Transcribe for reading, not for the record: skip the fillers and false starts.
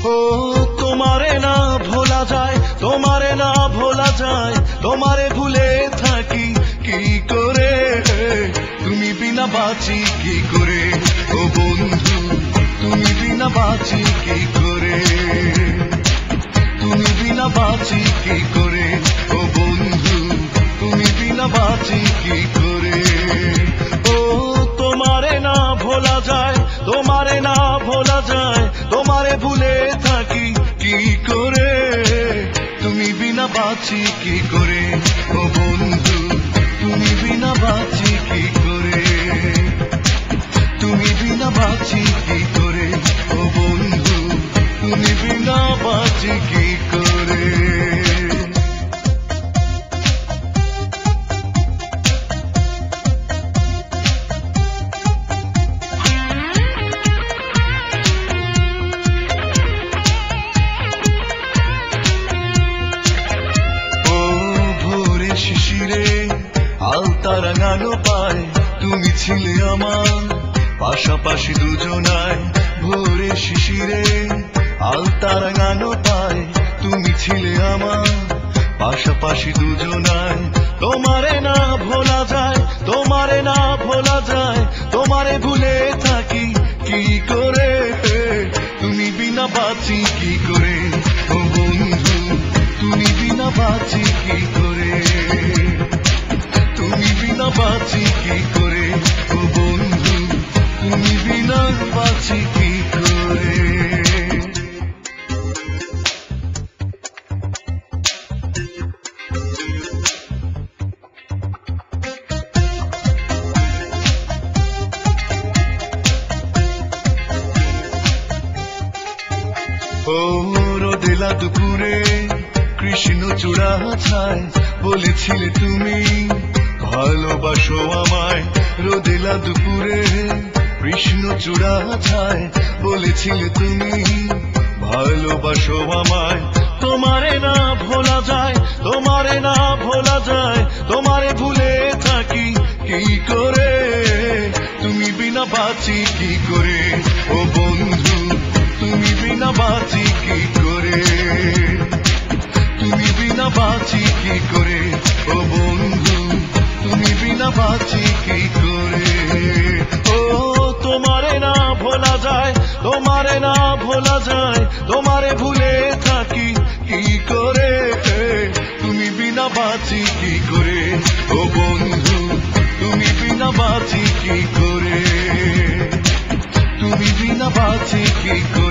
ও তোমারে না ভোলা যায়, তোমারে না ভোলা যায়, তোমারে ভুলে থাকি কি করে, তুমি বিনা বাঁচি কি করে, ও বন্ধু তুমি বিনা বাঁচি কি করে, তুমি বিনা বাঁচি কি করে, ও বন্ধু তুমি বিনা বাঁচি কি করে। ও তোমারে না ভোলা যায়, তোমারে না ভোলা যায়, তোমারে ভুলে থাকি কি করে, তুমি বিনা বাঁচি কি করে, ও বন্ধু তুমি বিনা বাঁচি কি করে, তুমি বিনা বাঁচি কি করে, ও বন্ধু তুমি বিনা বাঁচি কি করে। শিশিরে আলতা রাঙানো পায়, তুমি ছিলে আমার পাশাপাশি দুজনায়, ভোরে শিশিরে আলতা রাঙানো পায়, তুমি ছিলে আমার পাশাপাশি দুজনায়, তোমারে না ভোলা যায়, তোমারে না ভোলা যায়, তোমারে ভুলে থাকি কি করে, তুমি বিনা বাঁচি কি করে, ও বন্ধু তুমি বিনা বাঁচি কি করে, তুমি বিনা বাঁচি কি করে, ও বন্ধু তুমি বিনা বাঁচি কি করে। ও রোদেলা দুপুরে কৃষ্ণ চূড়া ছায়, বলেছিলে তুমি ভালোবাসো আমায়, রোদেলা দুপুরে কৃষ্ণ চূড়া ছায়, বলেছিলে তুমি ভালোবাসো আমায়, তোমারে না ভোলা যায়, তোমারে না ভোলা যায়, তোমারে ভুলে থাকি কি করে, তুমি বিনা বাঁচি কি করে, ও বন্ধু তুমি বিনা বাঁচি কি করে, তুমি বিনা বাঁচি কি করে, ও বন্ধু তুমি বিনা বাঁচি কি করে। ও তোমারে না ভোলা যায়, তোমারে না ভোলা যায়, তোমারে ভুলে থাকি কি করে, তুমি বিনা বাঁচি কি করে, ও বন্ধু তুমি বিনা বাঁচি কি করে, তুমি বিনা বাঁচি কি করে।